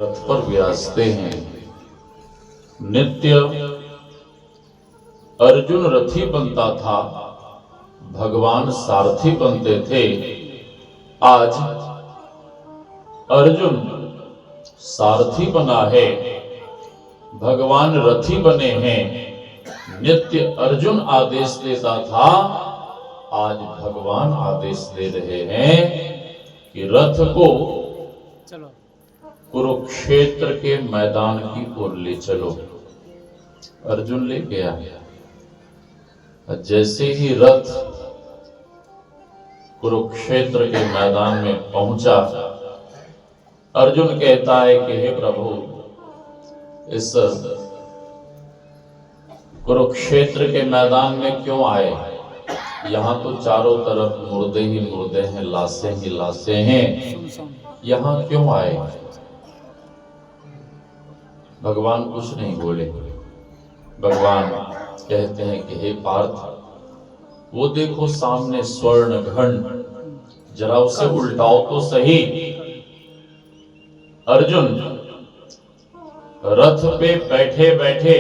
रथ पर विराजते हैं। नित्य अर्जुन रथी बनता था, भगवान सारथी बनते थे। आज अर्जुन सारथी बना है, भगवान रथी बने हैं। नित्य अर्जुन आदेश देता था, आज भगवान आदेश दे रहे हैं कि रथ को कुरुक्षेत्र के मैदान की ओर ले चलो। अर्जुन ले गया। जैसे ही रथ कुरुक्षेत्र के मैदान में पहुंचा, अर्जुन कहता है कि हे प्रभु, इस कुरुक्षेत्र के मैदान में क्यों आए? यहाँ तो चारों तरफ मुर्दे ही मुर्दे हैं, लाशें ही लाशें हैं, यहाँ क्यों आए? भगवान कुछ नहीं बोले। भगवान कहते हैं कि हे पार्थ, वो देखो सामने स्वर्ण घन, जरा उसे उल्टाओ तो सही। अर्जुन रथ पे बैठे बैठे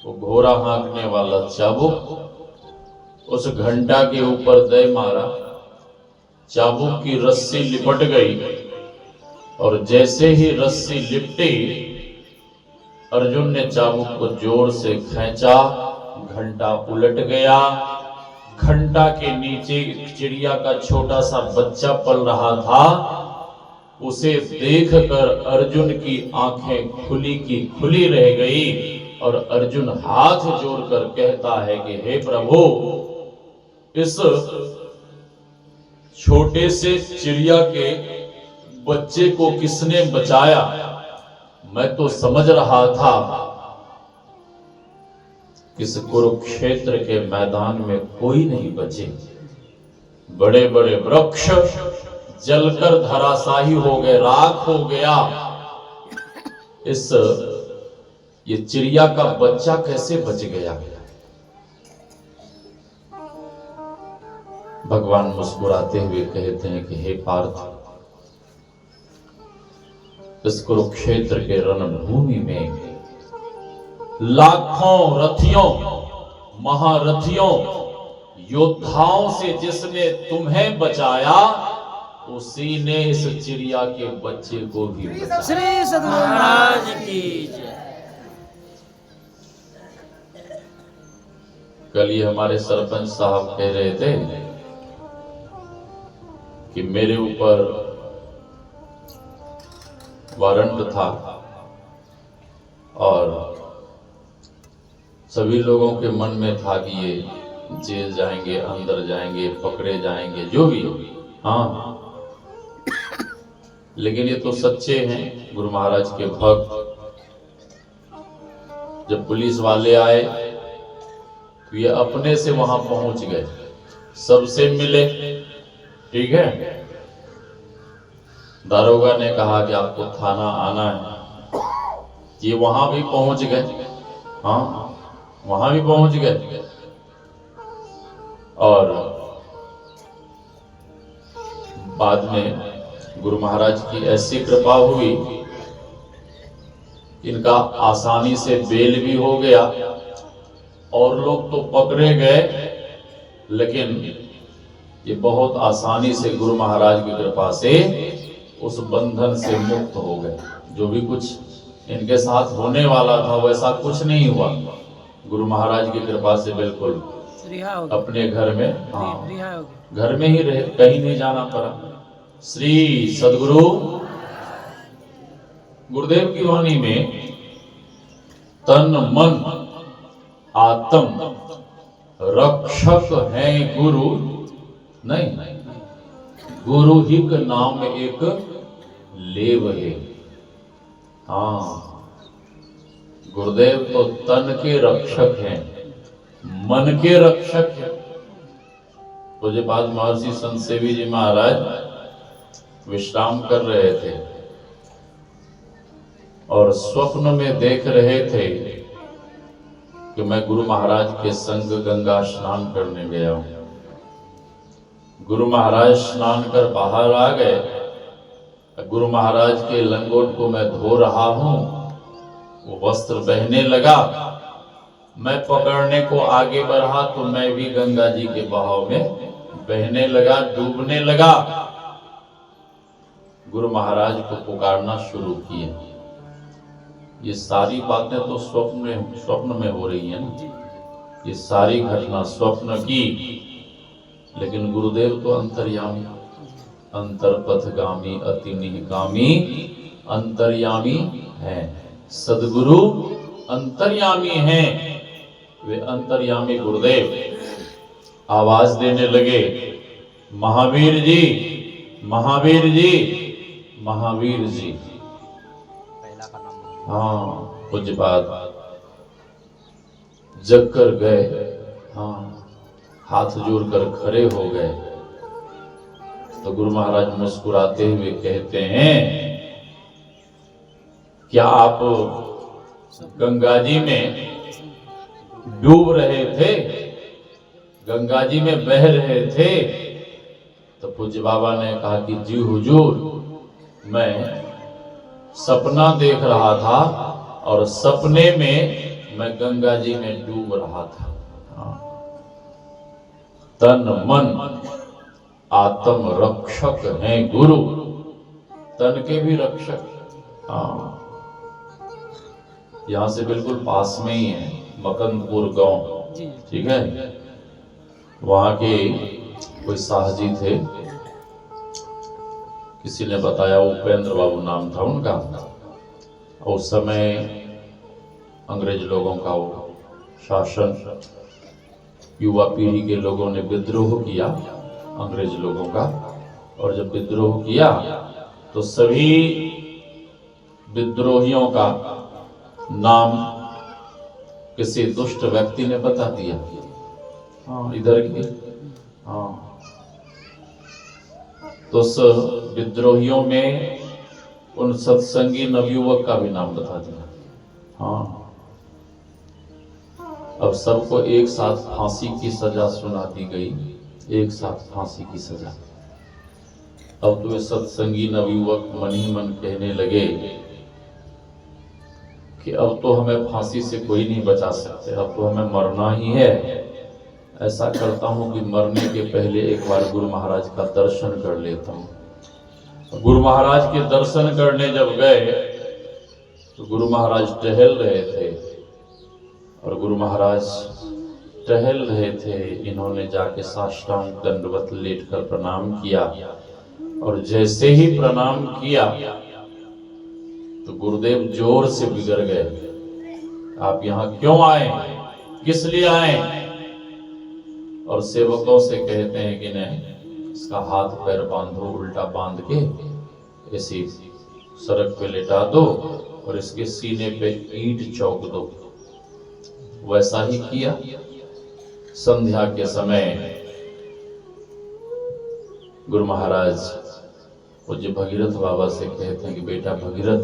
वो घोड़ा हाँकने वाला चाबुक उस घंटा के ऊपर दे मारा, चाबुक की रस्सी लिपट गई और जैसे ही रस्सी लिपटी, अर्जुन ने चाबुक को जोर से खींचा, घंटा उलट गया। घंटा के नीचे एक चिड़िया का छोटा सा बच्चा पल रहा था। उसे देखकर अर्जुन की आंखें खुली की खुली रह गई और अर्जुन हाथ जोड़कर कहता है कि हे प्रभु, इस छोटे से चिड़िया के बच्चे को किसने बचाया? मैं तो समझ रहा था इस कुरुक्षेत्र के मैदान में कोई नहीं बचे। बड़े बड़े वृक्ष जलकर धराशाही हो गए, राख हो गया। ये चिड़िया का बच्चा कैसे बच गया? भगवान मुस्कुराते हुए कहते हैं कि हे पार्थ, इस कुरुक्षेत्र के रणभूमि में लाखों रथियों, महारथियों, योद्धाओं से जिसने तुम्हें बचाया, उसी ने इस चिड़िया के बच्चे को भी बचाया। श्री सद्गुरु महाराज की जय। कल ये हमारे सरपंच साहब कह रहे थे कि मेरे ऊपर वारंट था और सभी लोगों के मन में था कि ये जेल जाएंगे, अंदर जाएंगे, पकड़े जाएंगे, जो भी हो। हाँ, लेकिन ये तो सच्चे हैं गुरु महाराज के भक्त। जब पुलिस वाले आए तो ये अपने से वहां पहुंच गए, सबसे मिले। ठीक है, दारोगा ने कहा कि आपको थाना आना है, ये वहां भी पहुंच गए। हाँ, वहां भी पहुंच गए और बाद में गुरु महाराज की ऐसी कृपा हुई, इनका आसानी से बेल भी हो गया और लोग तो पकड़े गए, लेकिन ये बहुत आसानी से गुरु महाराज की कृपा से उस बंधन से मुक्त हो गए। जो भी कुछ इनके साथ होने वाला था वैसा कुछ नहीं हुआ, गुरु महाराज की कृपा से बिल्कुल अपने घर में, हाँ, घर में ही रहे, कहीं नहीं जाना पड़ा। श्री सद्गुरु गुरुदेव की वाणी में तन मन आत्म रक्षक है गुरु नहीं, गुरु ही का नाम एक लेव है। हाँ, गुरुदेव तो तन के रक्षक हैं, मन के रक्षक हैं। मुझे बाद महर्षि संत सेवी जी महाराज विश्राम कर रहे थे और स्वप्न में देख रहे थे कि मैं गुरु महाराज के संग गंगा स्नान करने गया हूं। गुरु महाराज स्नान कर बाहर आ गए गुरु महाराज के लंगोट को मैं धो रहा हूं, वो वस्त्र बहने लगा, मैं पकड़ने को आगे बढ़ा तो मैं भी गंगा जी के बहाव में बहने लगा, डूबने लगा। गुरु महाराज को पुकारना शुरू किए। ये सारी बातें तो स्वप्न में हो रही है ना, ये सारी घटना स्वप्न की, लेकिन गुरुदेव तो अंतर्यामी, अंतरपथगामी, अति निहगामी अंतर्यामी है। सदगुरु अंतर्यामी हैं। वे अंतर्यामी गुरुदेव आवाज देने लगे, महावीर जी, महावीर जी, महावीर जी। हाँ, कुछ बात जग कर गए। हाँ, हाथ जोड़कर खड़े हो गए तो गुरु महाराज मुस्कुराते हुए कहते हैं, क्या आप गंगा जी में डूब रहे थे, गंगा जी में बह रहे थे? तो पूज्य बाबा ने कहा कि जी हुजूर, मैं सपना देख रहा था और सपने में मैं गंगा जी में डूब रहा था। तन मन आत्म रक्षक हैं गुरु, तन के भी रक्षक। हाँ, यहां से बिल्कुल पास में ही है मकंदपुर गांव, ठीक है। वहां के कोई साहजी थे, किसी ने बताया, उपेंद्र बाबू नाम था उनका। उस समय अंग्रेज लोगों का वो शासन, युवा पीढ़ी के लोगों ने विद्रोह किया अंग्रेज लोगों का, और जब विद्रोह किया तो सभी विद्रोहियों का नाम किसी दुष्ट व्यक्ति ने बता दिया। हाँ, इधर की। हाँ, तो उस विद्रोहियों में उन सत्संगी नवयुवक का भी नाम बता दिया। हाँ, अब सबको एक साथ फांसी की सजा सुना दी गई, एक साथ फांसी की सजा। अब तो वे सत्संगी नवयुवक मन ही मन कहने लगे कि अब तो हमें फांसी से कोई नहीं बचा सकते, अब तो हमें मरना ही है। ऐसा करता हूं कि मरने के पहले एक बार गुरु महाराज का दर्शन कर लेता हूं। गुरु महाराज के दर्शन करने जब गए तो गुरु महाराज टहल रहे थे, और गुरु महाराज टहल रहे थे, इन्होंने जाके साष्टांग दंडवत लेटकर प्रणाम किया, और जैसे ही प्रणाम किया तो गुरुदेव जोर से बिगड़ गए, आप यहाँ क्यों आए, किस लिए आए? और सेवकों से कहते हैं कि नहीं, इसका हाथ पैर बांधो, उल्टा बांध के इसी सड़क पे लेटा दो और इसके सीने पे ईंट चौक दो। वैसा ही किया। संध्या के समय गुरु महाराज पूज्य भगीरथ बाबा से कहते हैं कि बेटा भगीरथ,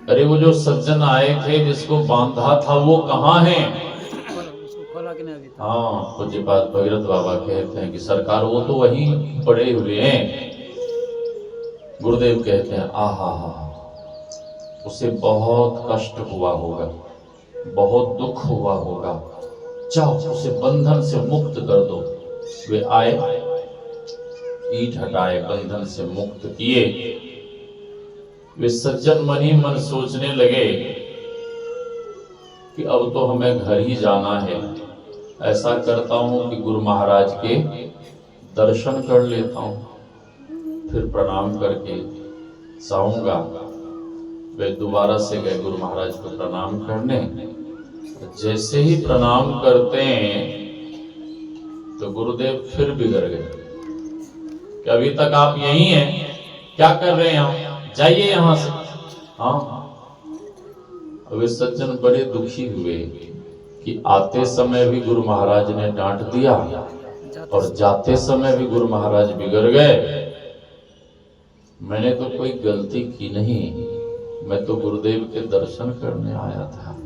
अरे वो जो सज्जन आए थे जिसको बांधा था वो कहाँ है? हाँ, पूज्य बात भगीरथ बाबा कहते हैं कि सरकार वो तो वहीं पड़े हुए हैं। गुरुदेव कहते हैं आहा हा, उसे बहुत कष्ट हुआ होगा, बहुत दुख हुआ होगा, जाओ उसे बंधन से मुक्त कर दो। वे आए, ईंट हटाए, बंधन से मुक्त किए। वे सज्जन मन ही मन सोचने लगे कि अब तो हमें घर ही जाना है। ऐसा करता हूं कि गुरु महाराज के दर्शन कर लेता हूं, फिर प्रणाम करके जाऊंगा। वे दोबारा से गए गुरु महाराज को प्रणाम करने। जैसे ही प्रणाम करते हैं तो गुरुदेव फिर बिगड़ गए कि अभी तक आप यहीं हैं, क्या कर रहे हैं आप, जाइए यहां से। हाँ, वे सज्जन बड़े दुखी हुए कि आते समय भी गुरु महाराज ने डांट दिया और जाते समय भी गुरु महाराज बिगड़ गए। मैंने तो कोई गलती की नहीं, मैं तो गुरुदेव के दर्शन करने आया था।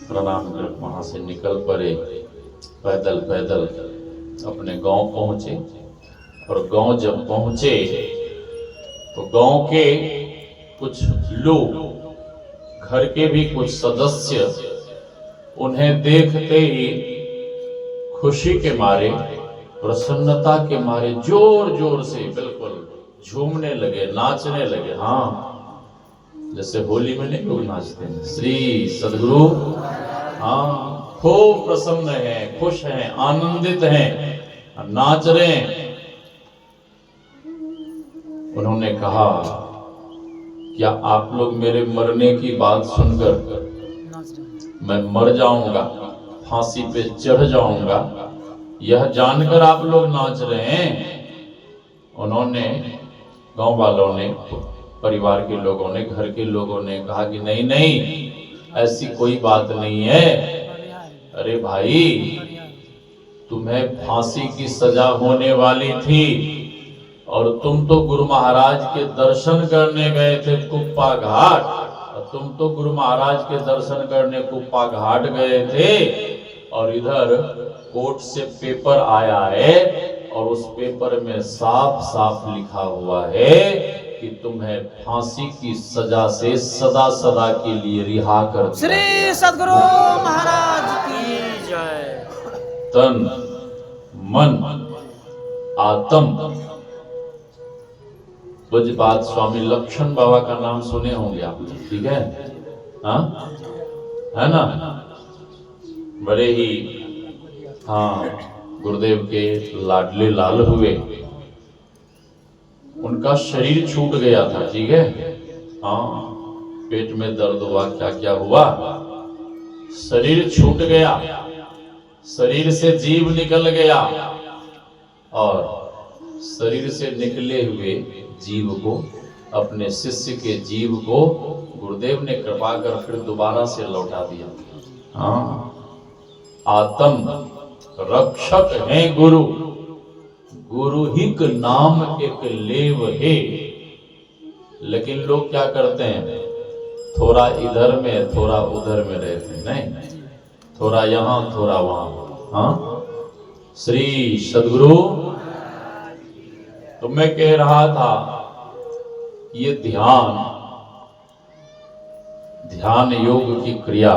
प्रणाम कर वहां से निकल पड़े, पैदल पैदल अपने गांव पहुंचे। और गांव जब पहुंचे तो गांव के कुछ लोग, घर के भी कुछ सदस्य उन्हें देखते ही खुशी के मारे, प्रसन्नता के मारे जोर जोर से बिल्कुल झूमने लगे, नाचने लगे। हाँ, जैसे होली में नहीं लोग नाचते हैं। श्री सदगुरु हाँ खूब प्रसन्न हैं, खुश हैं, आनंदित हैं, नाच रहे हैं। उन्होंने कहा, क्या आप लोग मेरे मरने की बात सुनकर मैं मर जाऊंगा, फांसी पे चढ़ जाऊंगा, यह जानकर आप लोग नाच रहे हैं? उन्होंने, गांव वालों ने, परिवार के लोगों ने, घर के लोगों ने कहा कि नहीं नहीं, ऐसी कोई बात नहीं है। अरे भाई, तुम्हें फांसी की सजा होने वाली थी और तुम तो गुरु महाराज के दर्शन करने गए थे कुप्पा घाट, और तुम तो गुरु महाराज के दर्शन करने कुप्पा घाट गए थे, और इधर कोर्ट से पेपर आया है और उस पेपर में साफ साफ लिखा हुआ है कि तुम्हें फांसी की सजा से सदा सदा के लिए रिहा कर दिया। श्री सदगुरु महाराज की जय। तन मन आत्म, पूज्यपाद स्वामी लक्ष्मण बाबा का नाम सुने होंगे आप, ठीक है? हाँ, है ना? बड़े ही हाँ गुरुदेव के लाडले लाल हुए। उनका शरीर छूट गया था, ठीक है? हाँ, पेट में दर्द हुआ, क्या क्या हुआ, शरीर छूट गया, शरीर से जीव निकल गया, और शरीर से निकले हुए जीव को, अपने शिष्य के जीव को गुरुदेव ने कृपा कर फिर दोबारा से लौटा दिया। हाँ, आत्म रक्षक हैं गुरु, गुरु हिक नाम एक लेव है। लेकिन लोग क्या करते हैं, थोड़ा इधर में थोड़ा उधर में रहते हैं, नहीं, थोड़ा यहां थोड़ा वहां। हाँ, श्री सदगुरु, तो मैं कह रहा था, ये ध्यान योग की क्रिया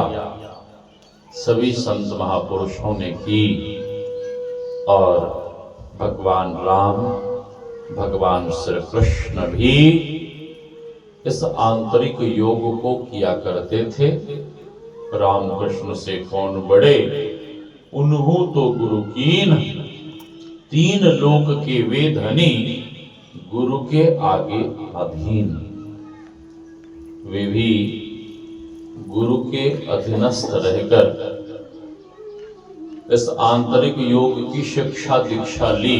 सभी संत महापुरुषों ने की, और भगवान राम, भगवान श्री कृष्ण भी इस आंतरिक योग को किया करते थे। राम कृष्ण से कौन बड़े, उन्हों तो गुरु कीन, तीन लोक के वे धनी, गुरु के आगे अधीन। वे भी गुरु के अधीनस्थ रहकर इस आंतरिक योग की शिक्षा दीक्षा ली,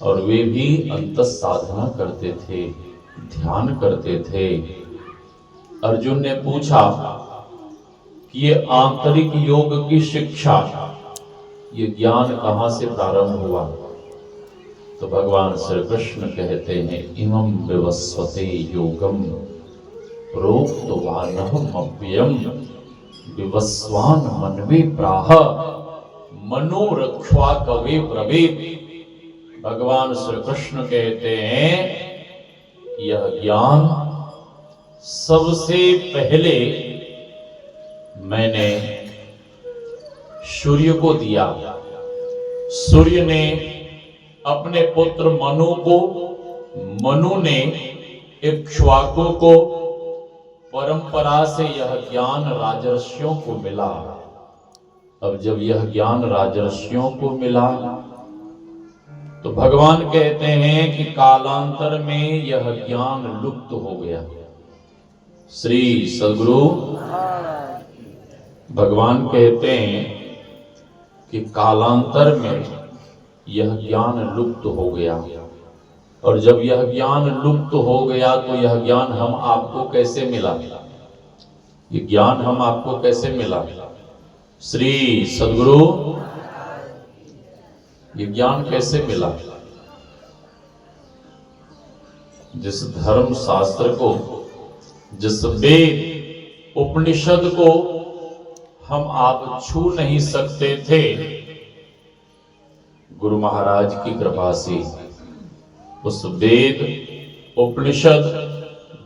और वे भी अंतः साधना करते थे, ध्यान करते थे। अर्जुन ने पूछा कि ये आंतरिक योग की शिक्षा, ये ज्ञान कहां से प्रारंभ हुआ? तो भगवान श्री कृष्ण कहते हैं, इमं विवस्वते योगम प्रोक्तवानहमव्ययम् विवस्वान मनवे प्राह मनोरक्षा कवे ब्रवीत। भगवान श्री कृष्ण कहते हैं, यह ज्ञान सबसे पहले मैंने सूर्य को दिया। सूर्य ने अपने पुत्र मनु को, मनु ने इक्ष्वाकु को, परंपरा से यह ज्ञान राजर्षियों को मिला। अब जब यह ज्ञान राजर्षियों को मिला, तो भगवान कहते हैं कि कालांतर में यह ज्ञान लुप्त हो गया। श्री सदगुरु भगवान कहते हैं कि कालांतर में यह ज्ञान लुप्त हो गया, और जब यह ज्ञान लुप्त हो गया तो यह ज्ञान हम आपको कैसे मिला? ये ज्ञान हम आपको कैसे मिला? श्री सदगुरु, ये ज्ञान कैसे मिला? जिस धर्म शास्त्र को, जिस वेद उपनिषद को हम आप छू नहीं सकते थे, गुरु महाराज की कृपा से उस वेद उपनिषद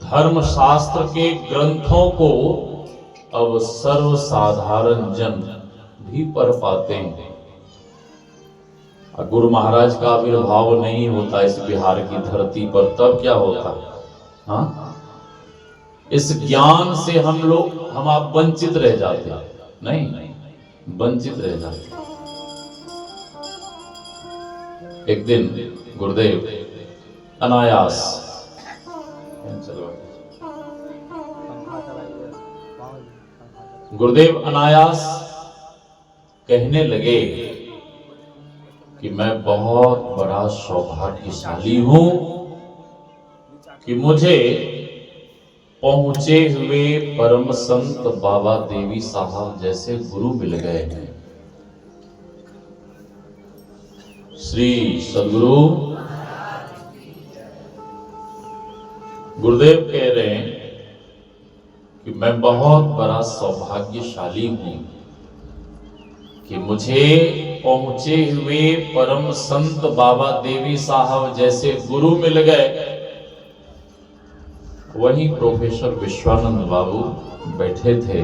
धर्म शास्त्र के ग्रंथों को अब सर्वसाधारण जन भी पढ़ पाते हैं। गुरु महाराज का आविर्भाव नहीं होता इस बिहार की धरती पर, तब क्या होता? हाँ, इस ज्ञान से हम आप वंचित रह जाते, नहीं वंचित रह जाते। एक दिन गुरुदेव अनायास कहने लगे कि मैं बहुत बड़ा सौभाग्यशाली हूं कि मुझे पहुंचे हुए परम संत बाबा देवी साहब जैसे गुरु मिल गए हैं। श्री सद्गुरु गुरुदेव कह रहे हैं कि मैं बहुत बड़ा सौभाग्यशाली हूं कि मुझे पहुंचे हुए परम संत बाबा देवी साहब जैसे गुरु मिल गए। वहीं प्रोफेसर विश्वानंद बाबू बैठे थे।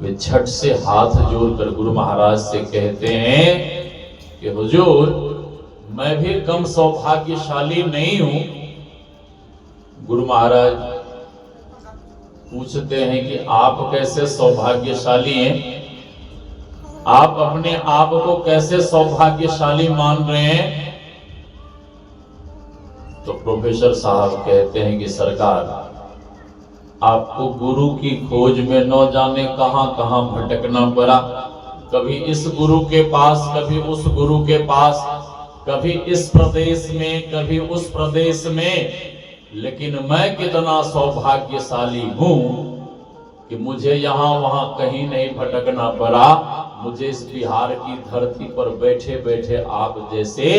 वे झट से हाथ जोड़कर गुरु महाराज से कहते हैं कि हुजूर, मैं भी कम सौभाग्यशाली नहीं हूं। गुरु महाराज पूछते हैं कि आप कैसे सौभाग्यशाली हैं? आप अपने आप को कैसे सौभाग्यशाली मान रहे हैं? तो प्रोफेसर साहब कहते हैं कि सरकार, आपको गुरु की खोज में न जाने कहां कहां भटकना पड़ा। कभी इस गुरु के पास, कभी उस गुरु के पास, कभी इस प्रदेश में, कभी उस प्रदेश में। लेकिन मैं कितना सौभाग्यशाली हूं कि मुझे यहां वहां कहीं नहीं भटकना पड़ा। मुझे इस बिहार की धरती पर बैठे बैठे आप जैसे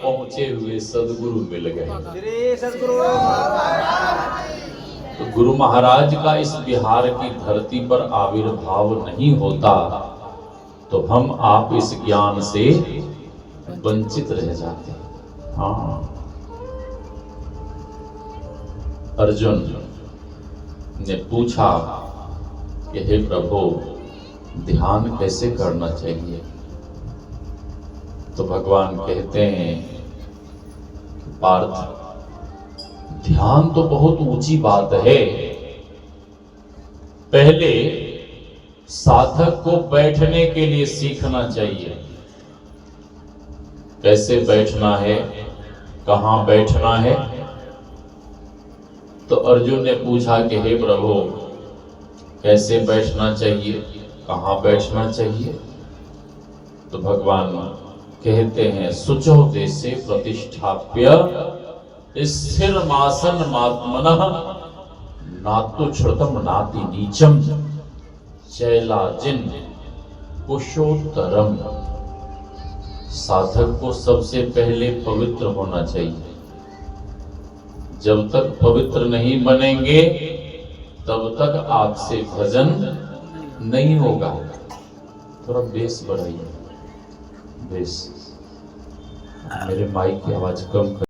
पहुंचे हुए सदगुरु मिल गए। तो गुरु महाराज का इस बिहार की धरती पर आविर्भाव नहीं होता तो हम आप इस ज्ञान से वंचित रह जाते। हाँ, अर्जुन ने पूछा कि हे प्रभु, ध्यान कैसे करना चाहिए? तो भगवान कहते हैं पार्थ, ध्यान तो बहुत ऊंची बात है। पहले साधक को बैठने के लिए सीखना चाहिए। कैसे बैठना है, कहां बैठना है? तो अर्जुन ने पूछा कि हे प्रभु, कैसे बैठना चाहिए, कहां बैठना चाहिए? तो भगवान कहते हैं शुचौ देशे प्रतिष्ठाप्य स्थिर मासन मात्मनः नातु श्रुतम नाति नीचम शैलाजिन कुशोत्तरम। साधक को सबसे पहले पवित्र होना चाहिए। जब तक पवित्र नहीं बनेंगे तब तक आपसे भजन नहीं होगा। थोड़ा बेस बढ़ाइए, बेस। मेरे माइक की आवाज कम कर।